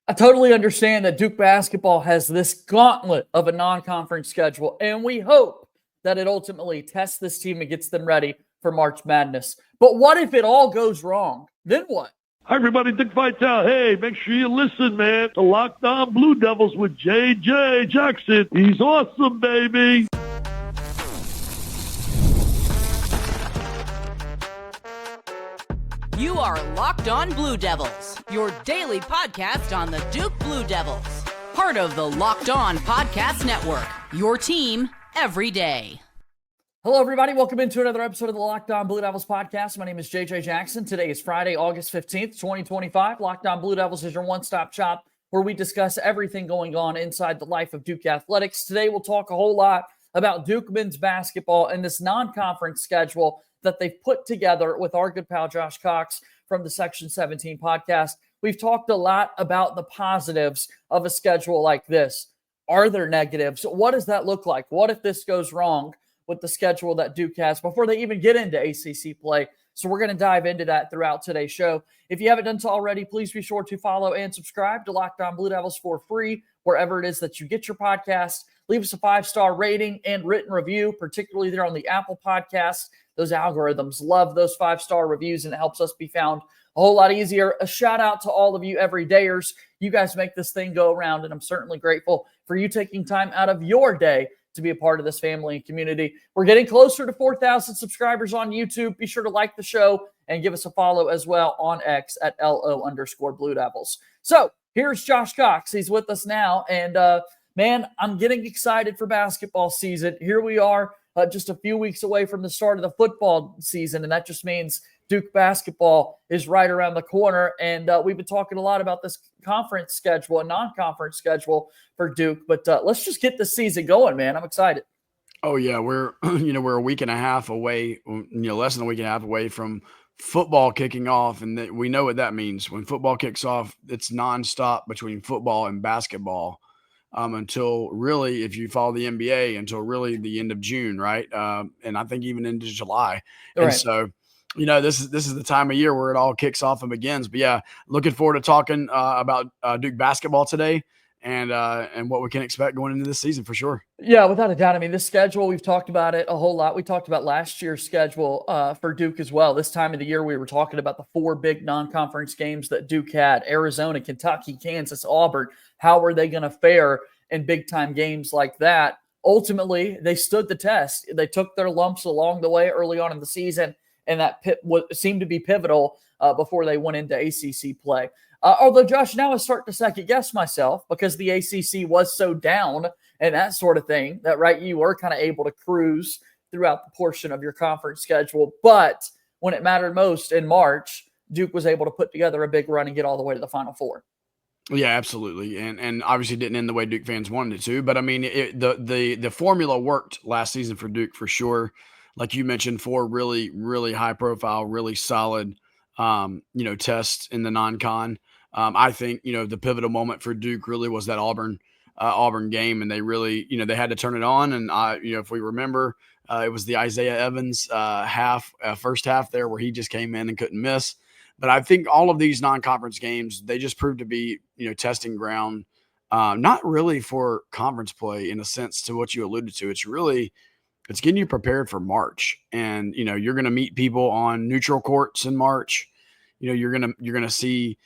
I totally understand that Duke basketball has this gauntlet of a non-conference schedule, and we hope that it ultimately tests this team and gets them ready for March Madness. But what if it all goes wrong? Then what? Hi, everybody. Dick Vitale. Hey, make sure you listen, man, to Locked On Blue Devils with J.J. Jackson. He's awesome, baby. You are Locked On Blue Devils, your daily podcast on the Duke Blue Devils. Part of the Locked On Podcast Network, your team every day. Hello, everybody. Welcome into another episode of the Locked On Blue Devils podcast. My name is JJ Jackson. Today is Friday, August 15th, 2025. Locked On Blue Devils is your one-stop shop where we discuss everything going on inside the life of Duke athletics. Today, we'll talk a whole lot about Duke men's basketball and this non-conference schedule that they've put together with our good pal Josh Cox from the Section 17 podcast. We've talked a lot about the positives of a schedule like this. Are there negatives? What does that look like? What if this goes wrong with the schedule that Duke has before they even get into ACC play? So we're going to dive into that throughout today's show. If you haven't done so already, please be sure to follow and subscribe to Locked On Blue Devils for free, wherever it is that you get your podcast. Leave us a 5-star rating and written review, particularly there on the Apple Podcast. Those algorithms love those 5-star reviews, and it helps us be found a whole lot easier. A shout out to all of you everydayers. You guys make this thing go around, and I'm certainly grateful for you taking time out of your day to be a part of this family and community. We're getting closer to 4,000 subscribers on YouTube. Be sure to like the show and give us a follow as well on X at LO_Blue Devils. So here's Josh Cox. He's with us now, and man, I'm getting excited for basketball season. Here we are, just a few weeks away from the start of the football season, and that just means Duke basketball is right around the corner. And we've been talking a lot about this conference schedule and non-conference schedule for Duke, but let's just get the season going, man. I'm excited. Oh yeah, we're we're a week and a half away, less than a week and a half away from football kicking off, and we know what that means. When football kicks off, it's nonstop between football and basketball. Until really, if you follow the NBA, until really the end of June, right? And I think even into July. Right. And so, this is the time of year where it all kicks off and begins. But yeah, looking forward to talking about Duke basketball today and what we can expect going into this season for sure. Yeah, without a doubt. I mean, this schedule, we've talked about it a whole lot. We talked about last year's schedule for Duke as well. This time of the year, we were talking about the 4 big non-conference games that Duke had: Arizona, Kentucky, Kansas, Auburn. How were they going to fare in big-time games like that? Ultimately, they stood the test. They took their lumps along the way early on in the season, and that seemed to be pivotal before they went into ACC play. Although, Josh, now I start to second-guess myself because the ACC was so down and that sort of thing that, right, you were kind of able to cruise throughout the portion of your conference schedule. But when it mattered most in March, Duke was able to put together a big run and get all the way to the Final Four. Yeah, absolutely, and obviously didn't end the way Duke fans wanted it to. But I mean, the formula worked last season for Duke for sure. Like you mentioned, 4 really, really high profile, really solid, tests in the non-con. I think the pivotal moment for Duke really was that Auburn game, and they really they had to turn it on. And if we remember, it was the Isaiah Evans first half there where he just came in and couldn't miss. But I think all of these non-conference games, they just proved to be, testing ground, not really for conference play in a sense to what you alluded to. It's getting you prepared for March. And, you're going to meet people on neutral courts in March. You're going to see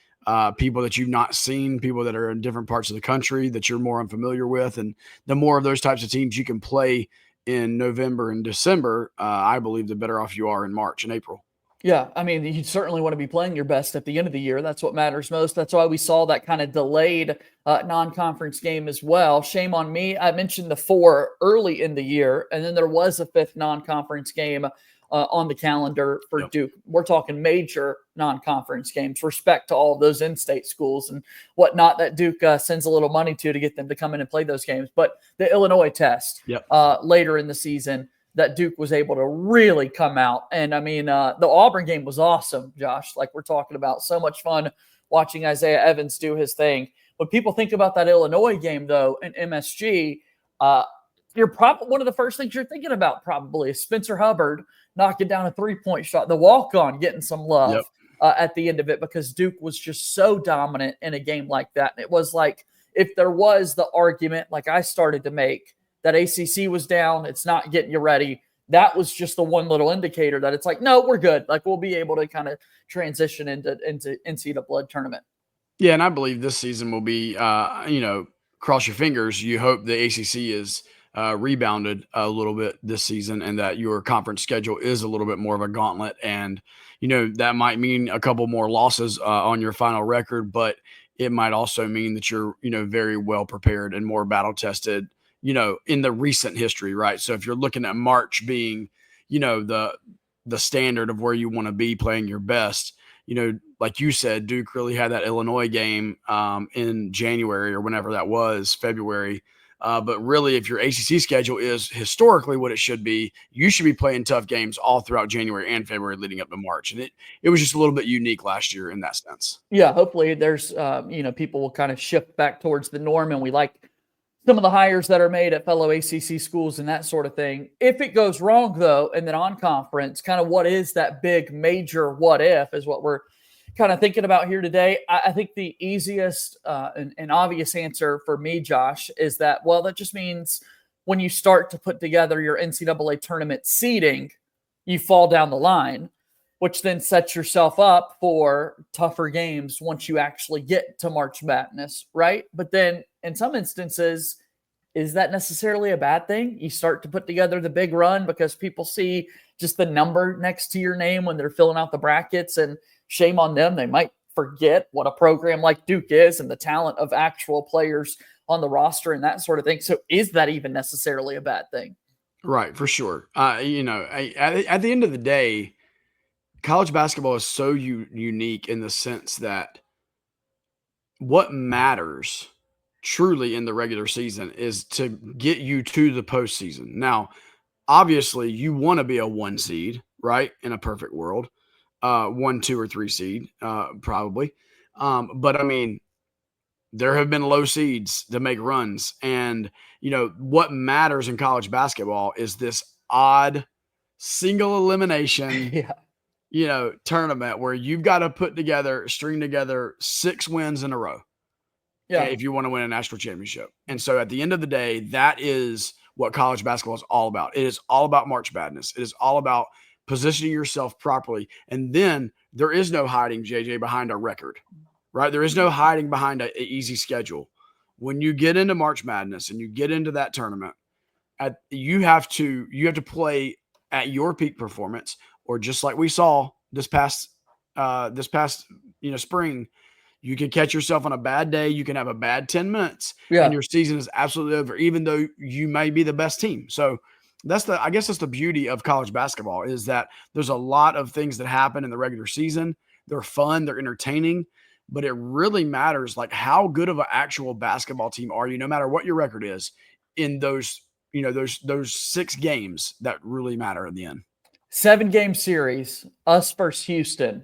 people that you've not seen, people that are in different parts of the country that you're more unfamiliar with. And the more of those types of teams you can play in November and December, I believe the better off you are in March and April. Yeah, I mean, you certainly want to be playing your best at the end of the year. That's what matters most. That's why we saw that kind of delayed non-conference game as well. Shame on me. I mentioned the 4 early in the year, and then there was a 5th non-conference game on the calendar for Duke. We're talking major non-conference games. Respect to all of those in-state schools and whatnot that Duke sends a little money to get them to come in and play those games. But the Illinois test later in the season, that Duke was able to really come out. And I mean, the Auburn game was awesome, Josh. Like we're talking about, so much fun watching Isaiah Evans do his thing. When people think about that Illinois game, though, in MSG, you're probably one of the first things you're thinking about probably is Spencer Hubbard knocking down a 3-point shot, the walk-on getting some love. at the end of it, because Duke was just so dominant in a game like that. And it was like, if there was the argument, like I started to make, that ACC was down, it's not getting you ready, that was just the one little indicator that it's like, no, we're good. Like, we'll be able to kind of transition into NCAA tournament. Yeah, and I believe this season will be, cross your fingers. You hope the ACC is rebounded a little bit this season, and that your conference schedule is a little bit more of a gauntlet. And, that might mean a couple more losses on your final record, but it might also mean that you're, very well prepared and more battle tested, in the recent history, right? So if you're looking at March being, the standard of where you want to be playing your best, like you said, Duke really had that Illinois game in January or whenever that was, February. But really, if your ACC schedule is historically what it should be, you should be playing tough games all throughout January and February leading up to March. And it was just a little bit unique last year in that sense. Yeah, hopefully there's, people will kind of shift back towards the norm, and we like some of the hires that are made at fellow ACC schools and that sort of thing. If it goes wrong, though, and then on conference, kind of what is that big major what if is what we're kind of thinking about here today. I think the easiest and obvious answer for me, Josh, is that, well, that just means when you start to put together your NCAA tournament seeding, you fall down the line, which then sets yourself up for tougher games once you actually get to March Madness, right? But then in some instances, is that necessarily a bad thing? You start to put together the big run because people see just the number next to your name when they're filling out the brackets, and shame on them. They might forget what a program like Duke is and the talent of actual players on the roster and that sort of thing. So is that even necessarily a bad thing? Right, for sure. At the end of the day, college basketball is so unique in the sense that what matters truly in the regular season is to get you to the postseason. Now, obviously, you want to be a 1 seed, right? In a perfect world, 1, 2, or 3 seed, probably. But I mean, there have been low seeds to make runs, and what matters in college basketball is this odd single elimination. Yeah. Tournament where you've got to string together 6 wins in a row. Yeah. If you want to win a national championship. And so at the end of the day, that is what college basketball is all about. It is all about March Madness. It is all about positioning yourself properly. And then there is no hiding, JJ, behind a record, right? There is no hiding behind an easy schedule. When you get into March Madness and you get into that tournament, you have to play at your peak performance. Or just like we saw this past spring, you can catch yourself on a bad day. You can have a bad 10 minutes and your season is absolutely over, even though you may be the best team. So I guess that's the beauty of college basketball, is that there's a lot of things that happen in the regular season. They're fun, they're entertaining, but it really matters like how good of an actual basketball team are you, no matter what your record is, in those 6 games that really matter in the end. 7-game series, us versus Houston.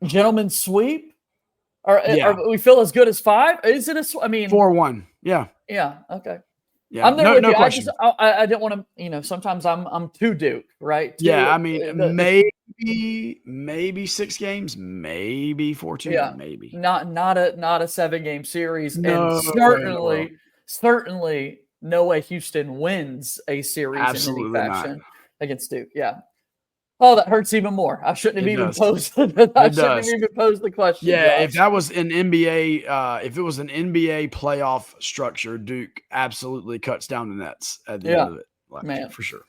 Gentlemen's sweep? Or we feel as good as 5? Is it a? I mean, 4-1. Yeah. Yeah. Okay. Yeah. I'm there with you. Question. I didn't want to. Sometimes I'm too Duke, right? I mean, maybe 6 games, maybe 14, maybe. Not a 7-game series, no, and certainly no way Houston wins a series Absolutely in any fashion not. Against Duke. Yeah. Oh, that hurts even more. I shouldn't have even posed. Posed the question. Yeah, Josh. if that was an NBA, if it was an NBA playoff structure, Duke absolutely cuts down the nets at the end of it. Man, for sure.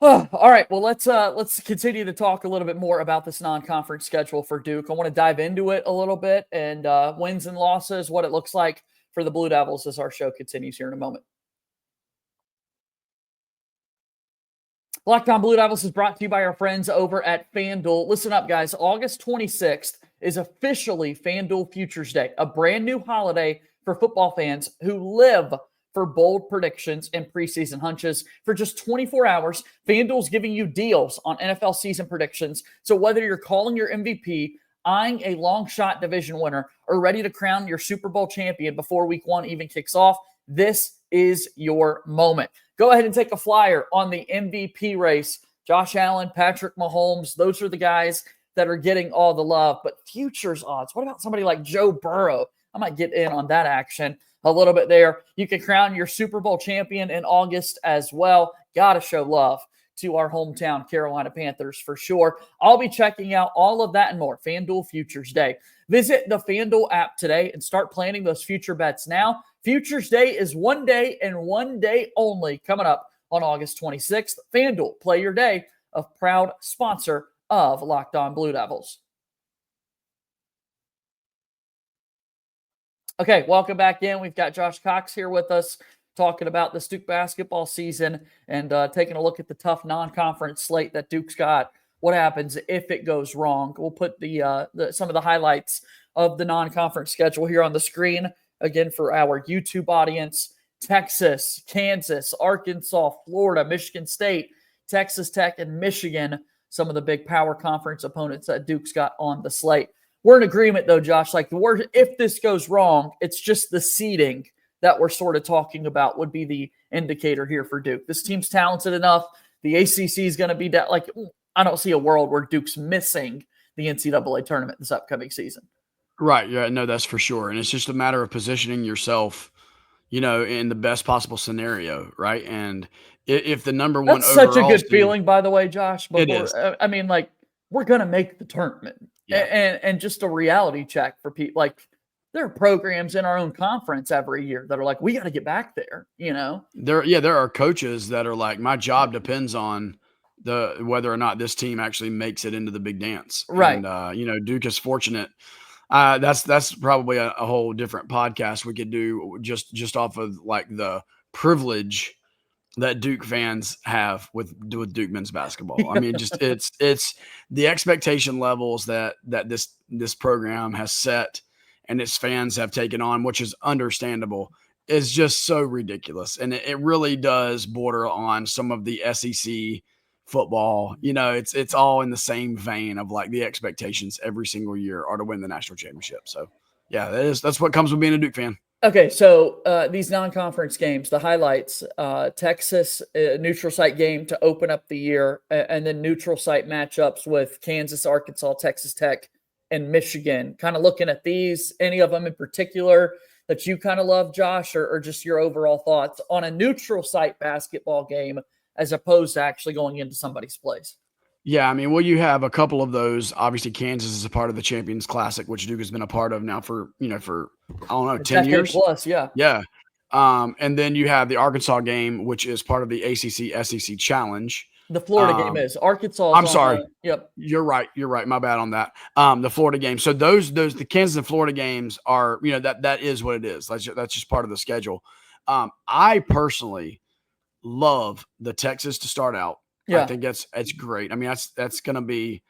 All right. Well, let's continue to talk a little bit more about this non-conference schedule for Duke. I want to dive into it a little bit and wins and losses, what it looks like for the Blue Devils as our show continues here in a moment. Locked On Blue Devils is brought to you by our friends over at FanDuel. Listen up, guys. August 26th is officially FanDuel Futures Day, a brand new holiday for football fans who live for bold predictions and preseason hunches. For just 24 hours, FanDuel's giving you deals on NFL season predictions. So whether you're calling your MVP, eyeing a long shot division winner, or ready to crown your Super Bowl champion before week 1 even kicks off, this is your moment. Go ahead and take a flyer on the MVP race. Josh Allen, Patrick Mahomes, those are the guys that are getting all the love. But futures odds, what about somebody like Joe Burrow? I might get in on that action a little bit there. You can crown your Super Bowl champion in August as well. Got to show love to our hometown Carolina Panthers for sure. I'll be checking out all of that and more. FanDuel Futures Day. Visit the FanDuel app today and start planning those future bets now. Futures Day is one day and one day only coming up on August 26th. FanDuel, play your day, a proud sponsor of Locked On Blue Devils. Okay, welcome back in. We've got Josh Cox here with us talking about the Duke basketball season and taking a look at the tough non-conference slate that Duke's got. What happens if it goes wrong? We'll put the some of the highlights of the non-conference schedule here on the screen. Again, for our YouTube audience, Texas, Kansas, Arkansas, Florida, Michigan State, Texas Tech, and Michigan, some of the big power conference opponents that Duke's got on the slate. We're in agreement, though, Josh. Like, the word, if this goes wrong, it's just the seeding that we're sort of talking about would be the indicator here for Duke. This team's talented enough. The ACC is going to be that. Like, I don't see a world where Duke's missing the NCAA tournament this upcoming season. Right. Yeah, no, that's for sure. And it's just a matter of positioning yourself, in the best possible scenario, right? And if the number one That's such a overall good seed- feeling, by the way, Josh. It is. I mean, like, we're going to make the tournament. Yeah. And just a reality check for people. Like, there are programs in our own conference every year that are like, we got to get back there, There are coaches that are like, my job depends on whether or not this team actually makes it into the big dance. Right. And, Duke is fortunate. That's probably a whole different podcast we could do just off of like the privilege that Duke fans have with Duke men's basketball. I mean, just it's the expectation levels that this program has set and its fans have taken on, which is understandable, is just so ridiculous. And it really does border on some of the SEC football. It's all in the same vein of like the expectations every single year are to win the national championship. So yeah, that's what comes with being a Duke fan. Okay, so these non-conference games, the highlights, Texas neutral site game to open up the year, and then neutral site matchups with Kansas, Arkansas, Texas Tech, and Michigan. Kind of looking at these, any of them in particular that you kind of love, Josh, or just your overall thoughts on a neutral site basketball game as opposed to actually going into somebody's place? Yeah, I mean, well, you have a couple of those. Obviously, Kansas is a part of the Champions Classic, which Duke has been a part of now for I don't know, 10 years plus. Yeah. Yeah. And then you have the Arkansas game, which is part of the ACC SEC Challenge. The Florida game is Arkansas. I'm sorry. Yep. You're right. My bad on that. The Florida game. So the Kansas and Florida games are, that is what it is. That's just part of the schedule. I personally love the Texas to start out. Yeah. I think it's great. I mean, that's going to be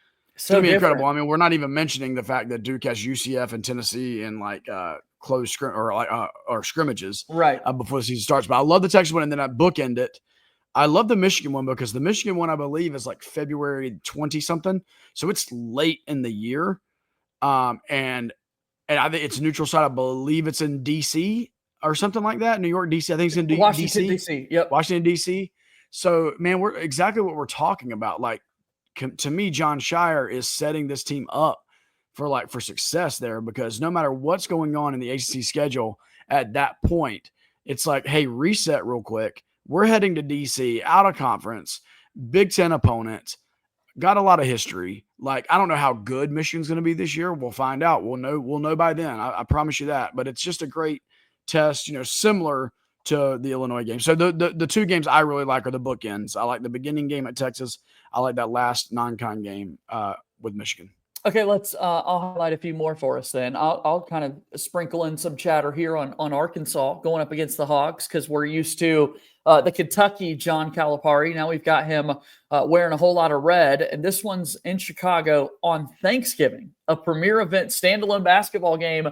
incredible. I mean, we're not even mentioning the fact that Duke has UCF and Tennessee in like close or scrimmages right before the season starts. But I love the Texas one, and then I bookend it. I love the Michigan one because the Michigan one, I believe, is like February 20 something, so it's late in the year. And I think it's neutral site. I believe it's in DC or something like that. New York, DC. I think it's in Washington, DC. DC. Yep. Washington, DC. So, man, we're exactly what we're talking about. Like, to me, Jon Scheyer is setting this team up for success there, because no matter what's going on in the ACC schedule at that point, it's like, hey, reset real quick. We're heading to DC, out of conference, Big Ten opponent, got a lot of history. Like, I don't know how good Michigan's going to be this year. We'll find out. We'll know by then. I promise you that. But it's just a great test, similar to the Illinois game. So the two games I really like are the bookends. I like the beginning game at Texas. I like that last non-con game with Michigan. Okay, I'll highlight a few more for us then. I'll kind of sprinkle in some chatter here on Arkansas going up against the Hogs, because we're used to the Kentucky John Calipari. Now we've got him wearing a whole lot of red, and this one's in Chicago on Thanksgiving, a premier event, standalone basketball game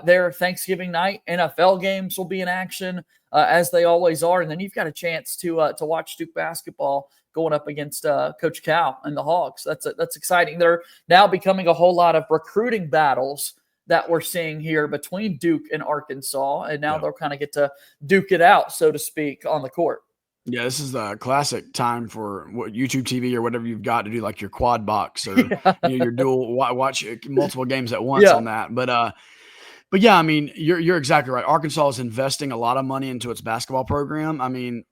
there Thanksgiving night. NFL games will be in action as they always are, and then you've got a chance to watch Duke basketball going up against Coach Cal and the Hogs. That's exciting. They're now becoming a whole lot of recruiting battles that we're seeing here between Duke and Arkansas, and now they'll kind of get to duke it out, so to speak, on the court. Yeah, this is the classic time for what YouTube TV or whatever you've got to do, like your quad box or your dual watch multiple games at once Yeah. on that. But yeah, I mean, you're exactly right. Arkansas is investing a lot of money into its basketball program. I mean,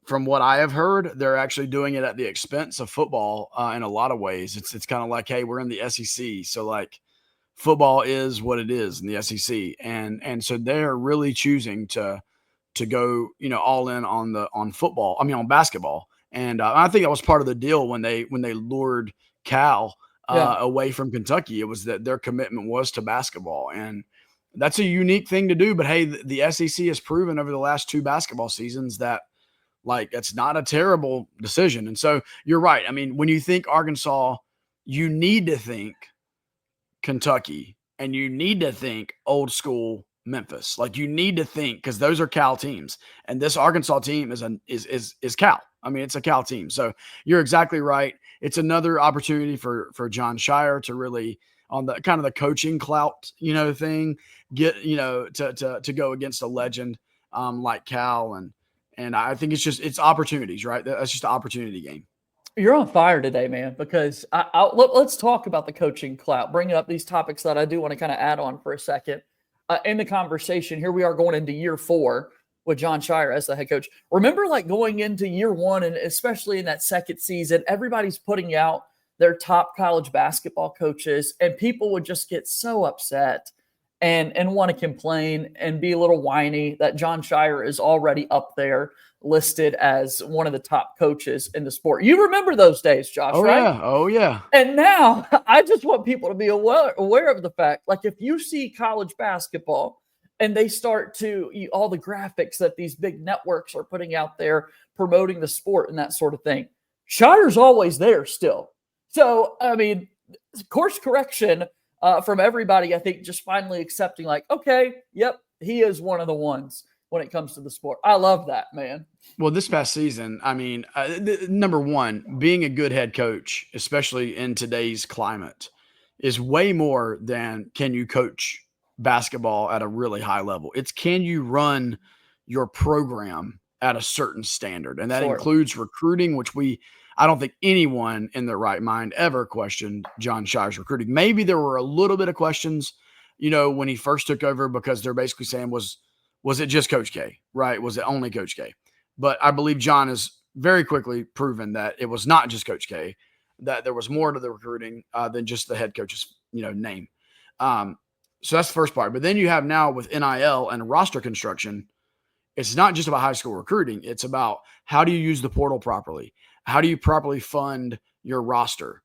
from what I have heard, they're actually doing it at the expense of football in a lot of ways. It's kind of like, hey, we're in the SEC, so like football is what it is in the SEC, and so they're really choosing to go, all in on football. I mean, on basketball, and I think that was part of the deal when they lured Cal Yeah. away from Kentucky. It was that their commitment was to basketball, and that's a unique thing to do. But hey, the SEC has proven over the last 2 basketball seasons that like it's not a terrible decision. And so you're right. I mean, when you think Arkansas, you need to think Kentucky, and you need to think old school Memphis. Like you need to think because those are Cal teams, and this Arkansas team is Cal. I mean, it's a Cal team. So you're exactly right. It's another opportunity for Jon Scheyer to really on the kind of the coaching clout, thing, get to go against a legend like Cal, and I think it's opportunities, right? That's just an opportunity game. You're on fire today, man, because let's talk about the coaching clout, bringing up these topics that I do want to kind of add on for a second in the conversation. Here we are going into year 4 with Jon Scheyer as the head coach. Remember, like going into year 1, and especially in that second season, everybody's putting out their top college basketball coaches, and people would just get so upset and want to complain and be a little whiny that Jon Scheyer is already up there listed as one of the top coaches in the sport. You remember those days, Josh, right? Yeah. Oh, yeah. And now I just want people to be aware of the fact, like if you see college basketball and they start to all the graphics that these big networks are putting out there promoting the sport and that sort of thing, Scheyer's always there still. So, I mean, course correction from everybody, I think, just finally accepting like, okay, yep, he is one of the ones when it comes to the sport. I love that, man. Well, this past season, I mean, number one, being a good head coach, especially in today's climate, is way more than can you coach basketball at a really high level. It's can you run your program at a certain standard, and that Sure. includes recruiting, which I don't think anyone in their right mind ever questioned Jon Scheyer's recruiting. Maybe there were a little bit of questions, when he first took over, because they're basically saying was it just Coach K, right? Was it only Coach K? But I believe Jon has very quickly proven that it was not just Coach K, that there was more to the recruiting than just the head coach's, name. So that's the first part. But then you have now with NIL and roster construction, it's not just about high school recruiting. It's about how do you use the portal properly? How do you properly fund your roster?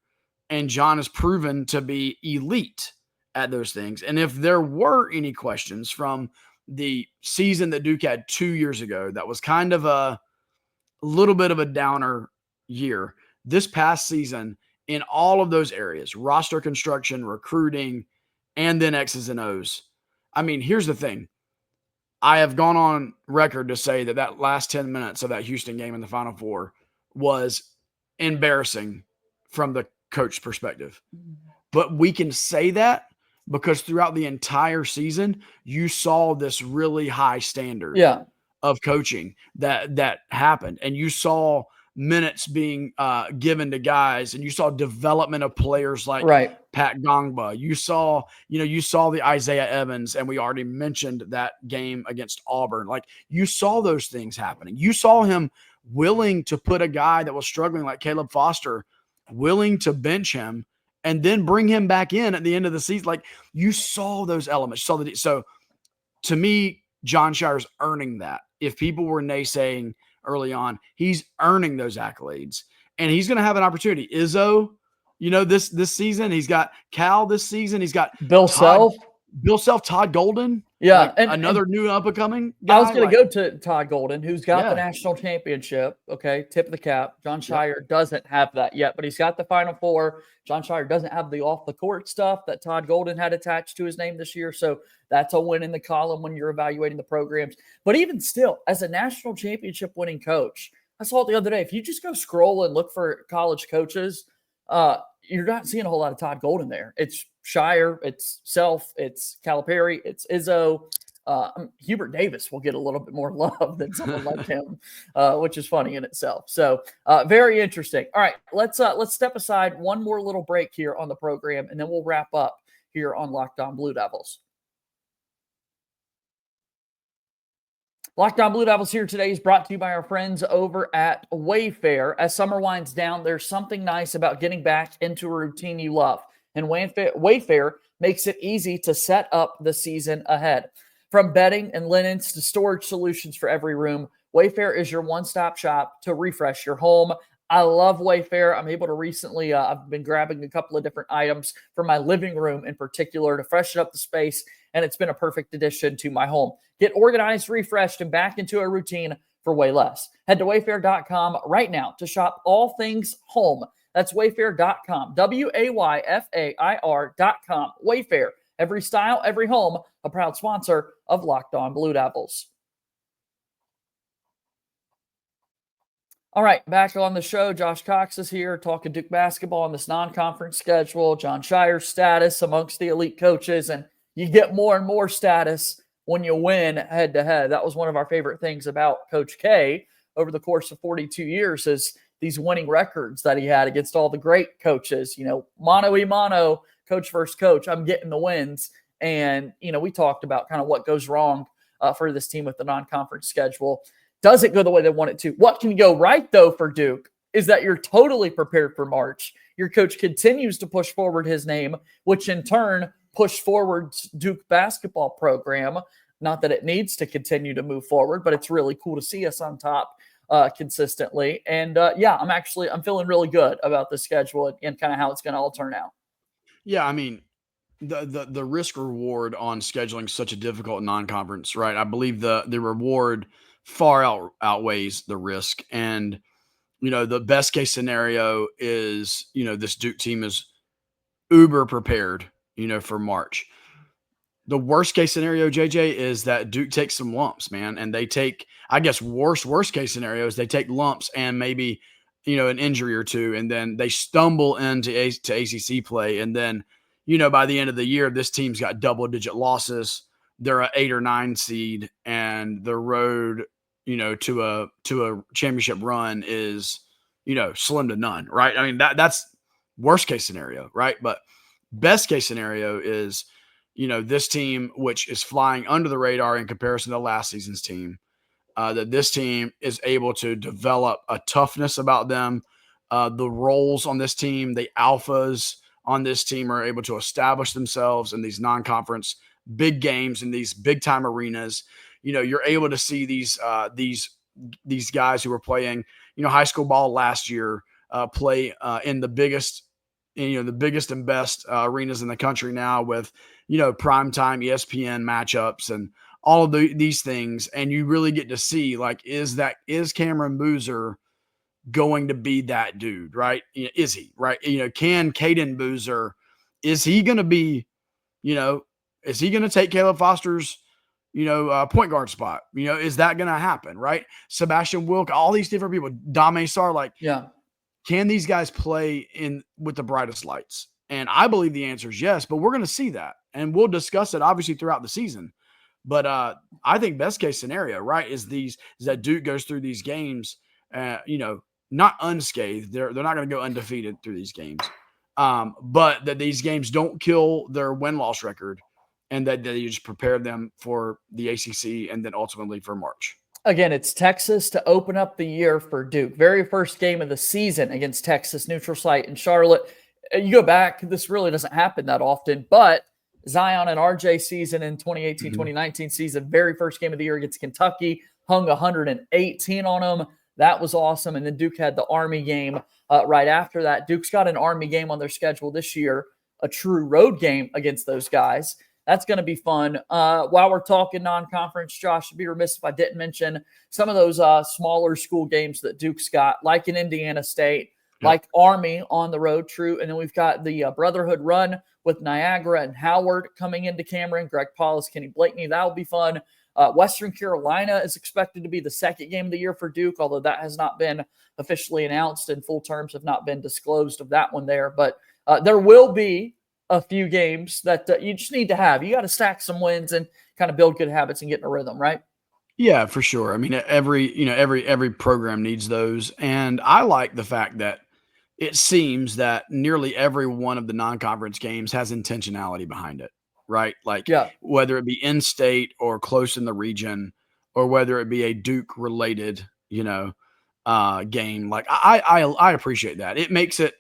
And Jon has proven to be elite at those things. And if there were any questions from the season that Duke had 2 years ago, that was kind of a little bit of a downer year. This past season, in all of those areas, roster construction, recruiting, and then X's and O's. I mean, here's the thing. I have gone on record to say that last 10 minutes of that Houston game in the Final Four was embarrassing from the coach perspective. But we can say that because throughout the entire season, you saw this really high standard of coaching that happened. And you saw minutes being given to guys, and you saw development of players like Pat Gongba. You saw the Isaiah Evans, and we already mentioned that game against Auburn. Like you saw those things happening. You saw him willing to put a guy that was struggling like Caleb Foster, willing to bench him and then bring him back in at the end of the season. Like you saw those elements. So to me, Jon Scheyer's earning that. If people were naysaying early on, he's earning those accolades, and he's going to have an opportunity. Izzo, this season, he's got Cal this season. He's got Bill Self, Todd Golden. Yeah. Like another new up and coming guy. I was going to go to Todd Golden, who's got the Yeah. national championship. Okay. Tip of the cap. Jon Scheyer doesn't have that yet, but he's got the Final Four. Jon Scheyer doesn't have the off the court stuff that Todd Golden had attached to his name this year. So that's a win in the column when you're evaluating the programs. But even still, as a national championship winning coach, I saw it the other day. If you just go scroll and look for college coaches, you're not seeing a whole lot of Todd Golden there. It's Scheyer, it's Self, it's Calipari, it's Izzo. Hubert Davis will get a little bit more love than someone like him, which is funny in itself. So very interesting. All right, let's step aside one more little break here on the program, and then we'll wrap up here on Locked On Blue Devils. Locked On Blue Devils here today is brought to you by our friends over at Wayfair. As summer winds down, there's something nice about getting back into a routine you love. And Wayfair makes it easy to set up the season ahead. From bedding and linens to storage solutions for every room, Wayfair is your one-stop shop to refresh your home. I love Wayfair. I'm able to recently, I've been grabbing a couple of different items for my living room in particular to freshen up the space, and it's been a perfect addition to my home. Get organized, refreshed, and back into a routine for way less. Head to wayfair.com right now to shop all things home. That's wayfair.com, wayfair.com. Wayfair, every style, every home, a proud sponsor of Locked On Blue Devils. All right, back on the show. Josh Cox is here talking Duke basketball on this non-conference schedule, Jon Scheyer's status amongst the elite coaches, and you get more and more status when you win head-to-head. That was one of our favorite things about Coach K over the course of 42 years is these winning records that he had against all the great coaches. You know, mano-a-mano, coach versus coach, I'm getting the wins. And, you know, we talked about kind of what goes wrong for this team with the non-conference schedule. Does it go the way they want it to? What can go right, though, for Duke is that you're totally prepared for March. Your coach continues to push forward his name, which in turn pushed forward Duke basketball program. Not that it needs to continue to move forward, but it's really cool to see us on top consistently. And I'm feeling really good about the schedule and kind of how it's going to all turn out. Yeah, I mean, the risk reward on scheduling such a difficult non-conference, right? I believe the reward far outweighs the risk. And, you know, the best case scenario is, you know, this Duke team is uber prepared, you know, for March. The worst case scenario, JJ, is that Duke takes some lumps, man. And they take, I guess, worst case scenario is they take lumps and maybe, you know, an injury or two, and then they stumble into ACC play. And then, you know, by the end of the year, this team's got double-digit losses. They're an 8 or 9 seed, and the road, you know, to a championship run is, you know, slim to none, right? I mean, that's worst case scenario, right? But best case scenario is, you know, this team, which is flying under the radar in comparison to last season's team, that this team is able to develop a toughness about them. The roles on this team, the alphas on this team are able to establish themselves in these non-conference big games in these big time arenas. You know, you're able to see these guys who were playing, you know, high school ball last year play in the biggest and best arenas in the country now with, you know, primetime ESPN matchups and all of these things. And you really get to see, like, is Cameron Boozer going to be that dude, right? Is he, right? You know, can Caden Boozer, is he going to be, you know, is he going to take Caleb Foster's, you know, point guard spot? You know, is that going to happen, right? Sebastian Wilk, all these different people, Dame Sarr, like, yeah. Can these guys play in with the brightest lights? And I believe the answer is yes, but we're going to see that. And we'll discuss it obviously throughout the season. But I think best case scenario, right, is that Duke goes through these games, you know, not unscathed. They're not going to go undefeated through these games. But that these games don't kill their win-loss record, and that you just prepare them for the ACC and then ultimately for March. Again, it's Texas to open up the year for Duke. Very first game of the season against Texas, neutral site in Charlotte. You go back, this really doesn't happen that often, but Zion and RJ season in 2018-2019 season, very first game of the year against Kentucky, hung 118 on them. That was awesome. And then Duke had the Army game right after that. Duke's got an Army game on their schedule this year, a true road game against those guys. That's going to be fun. While we're talking non-conference, Josh, I'd be remiss if I didn't mention some of those smaller school games that Duke's got, like in Indiana State, like Army on the road, true. And then we've got the Brotherhood Run with Niagara and Howard coming into Cameron, Greg Paulus, Kenny Blakeney. That'll be fun. Western Carolina is expected to be the second game of the year for Duke, although that has not been officially announced and full terms have not been disclosed of that one there. But there will be a few games that you just need to have. You got to stack some wins and kind of build good habits and get in a rhythm, right? Yeah, for sure. I mean, every program needs those. And I like the fact that it seems that nearly every one of the non-conference games has intentionality behind it, right? Like Yeah. whether it be in state or close in the region, or whether it be a Duke related, game. Like I appreciate that. It makes it,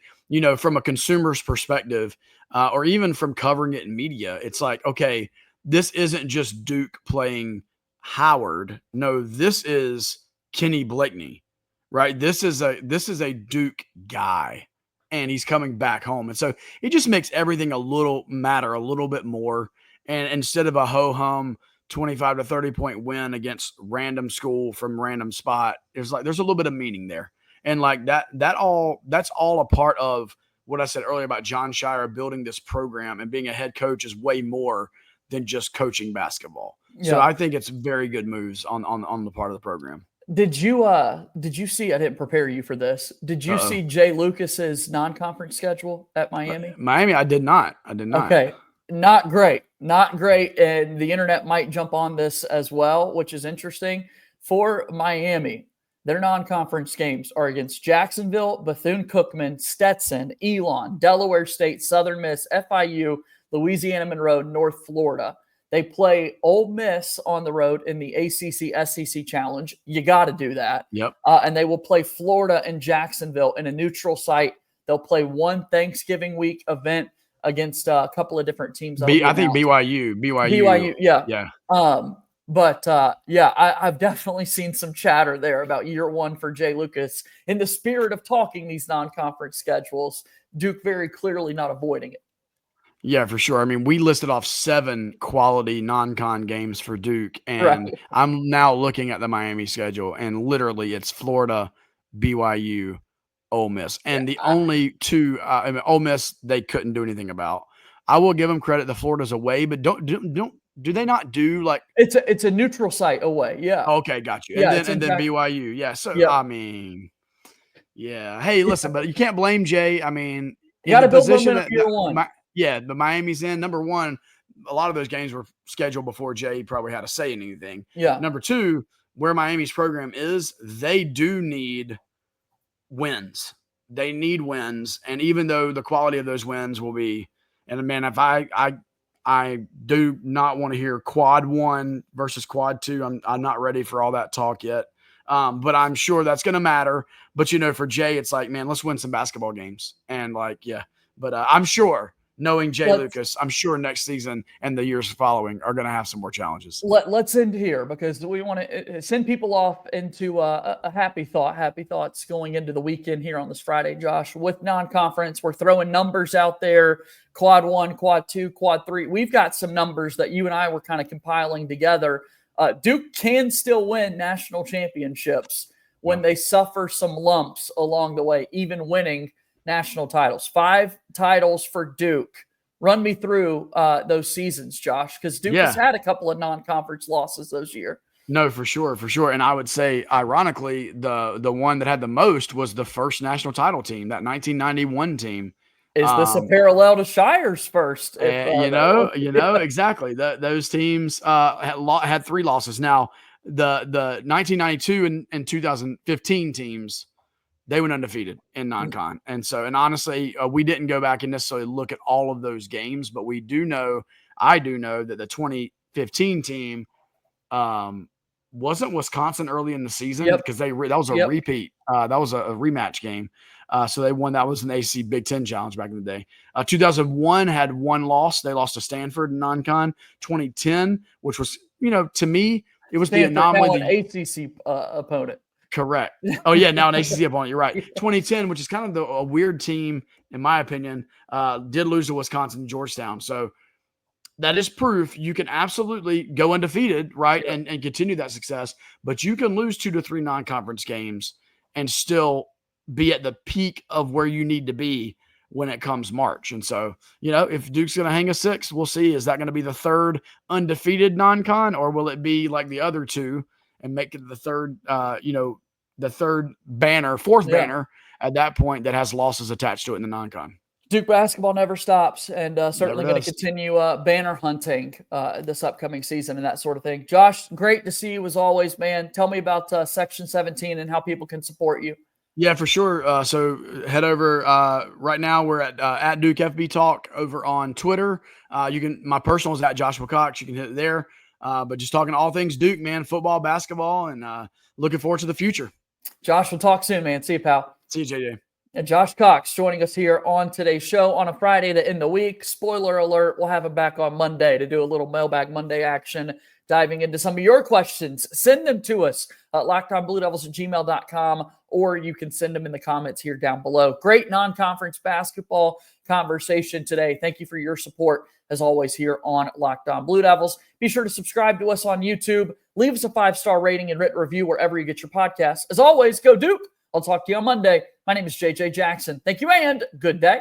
from a consumer's perspective, or even from covering it in media, it's like, okay, this isn't just Duke playing Howard. No, this is Kenny Blakeney, right? This is a Duke guy, and he's coming back home. And so it just makes everything a little bit more. And instead of a ho-hum 25 to 30 point win against random school from random spot, there's a little bit of meaning there. And like that's all a part of what I said earlier about Jon Scheyer building this program, and being a head coach is way more than just coaching basketball. Yeah. So I think it's very good moves on the part of the program. Did you see, I didn't prepare you for this. Did you see Jay Lucas's non-conference schedule at Miami? Miami, I did not. Okay. Not great. And the internet might jump on this as well, which is interesting. For Miami, their non-conference games are against Jacksonville, Bethune-Cookman, Stetson, Elon, Delaware State, Southern Miss, FIU, Louisiana Monroe, North Florida. They play Ole Miss on the road in the ACC SEC Challenge. You got to do that. Yep. And they will play Florida and Jacksonville in a neutral site. They'll play one Thanksgiving week event against a couple of different teams. I think BYU. Yeah. I've definitely seen some chatter there about year one for Jay Lucas. In the spirit of talking these non-conference schedules, Duke very clearly not avoiding it. Yeah, for sure. I mean, we listed off 7 quality non-con games for Duke, and Right. I'm now looking at the Miami schedule, and literally it's Florida, BYU, Ole Miss, and the only 2. Ole Miss they couldn't do anything about. I will give them credit. The Florida's away, but do they not do like it's a neutral site away? Yeah. Okay, got you. Yeah, And then BYU. Yeah. So Yeah. I mean, yeah. Hey, listen, but you can't blame Jay. I mean, You got to build momentum year one. The Miami's in. Number one, a lot of those games were scheduled before Jay probably had to say anything. Yeah. Number 2, where Miami's program is, they do need wins. They need wins. And even though the quality of those wins will be, and man, if I do not want to hear quad 1 versus quad 2. I'm not ready for all that talk yet. But I'm sure that's going to matter. But, for Jay, it's like, man, let's win some basketball games. And like, yeah, but I'm sure, knowing Jay Lucas, I'm sure next season and the years following are going to have some more challenges. Let's end here, because we want to send people off into a happy thoughts going into the weekend here on this Friday, Josh. With non-conference, we're throwing numbers out there, quad 1, quad 2, quad 3. We've got some numbers that you and I were kind of compiling together. Duke can still win national championships when they suffer some lumps along the way, even winning national titles. 5 titles for Duke. Run me through those seasons, Josh, because Duke has had a couple of non-conference losses those years. No, for sure. And I would say, ironically, the one that had the most was the first national title team, that 1991 team. Is this a parallel to Scheyer's first? Exactly. Those teams had 3 losses. Now, the 1992 and 2015 teams, they went undefeated in non-con. And honestly, we didn't go back and necessarily look at all of those games, but I do know that the 2015 team wasn't Wisconsin early in the season, because that was a repeat. That was a rematch game. So they won. That was an AC Big Ten Challenge back in the day. 2001 had 1 loss. They lost to Stanford in non-con. 2010, which was, to me, it was Stanford, the anomaly. now an ACC opponent. Correct. Oh, yeah, now an ACC opponent. You're right. 2010, which is kind of a weird team, in my opinion, did lose to Wisconsin and Georgetown. So that is proof you can absolutely go undefeated, right, and continue that success. But you can lose 2 to 3 non-conference games and still be at the peak of where you need to be when it comes March. And so, if Duke's going to hang a 6, we'll see. Is that going to be the 3rd undefeated non-con, or will it be like the other 2 and make it the 3rd, the 3rd banner, 4th banner at that point that has losses attached to it in the non-con? Duke basketball never stops, and certainly Never going to does. continue banner hunting this upcoming season and that sort of thing. Josh, great to see you as always, man. Tell me about Section 17 and how people can support you. Yeah, for sure. So head over. Right now, we're at Duke FB Talk over on Twitter. My personal is at Joshua Cox. You can hit it there. But just talking all things Duke, man, football, basketball, and looking forward to the future. Josh, we'll talk soon, man. See you, pal. See you, JJ. And Josh Cox joining us here on today's show on a Friday to end the week. Spoiler alert, we'll have him back on Monday to do a little Mailbag Monday action, diving into some of your questions. Send them to us at lockedonbluedevils@gmail.com, or you can send them in the comments here down below. Great non-conference basketball conversation today. Thank you for your support, as always, here on Locked On Blue Devils. Be sure to subscribe to us on YouTube. Leave us a 5-star rating and written review wherever you get your podcasts. As always, go Duke. I'll talk to you on Monday. My name is JJ Jackson. Thank you and good day.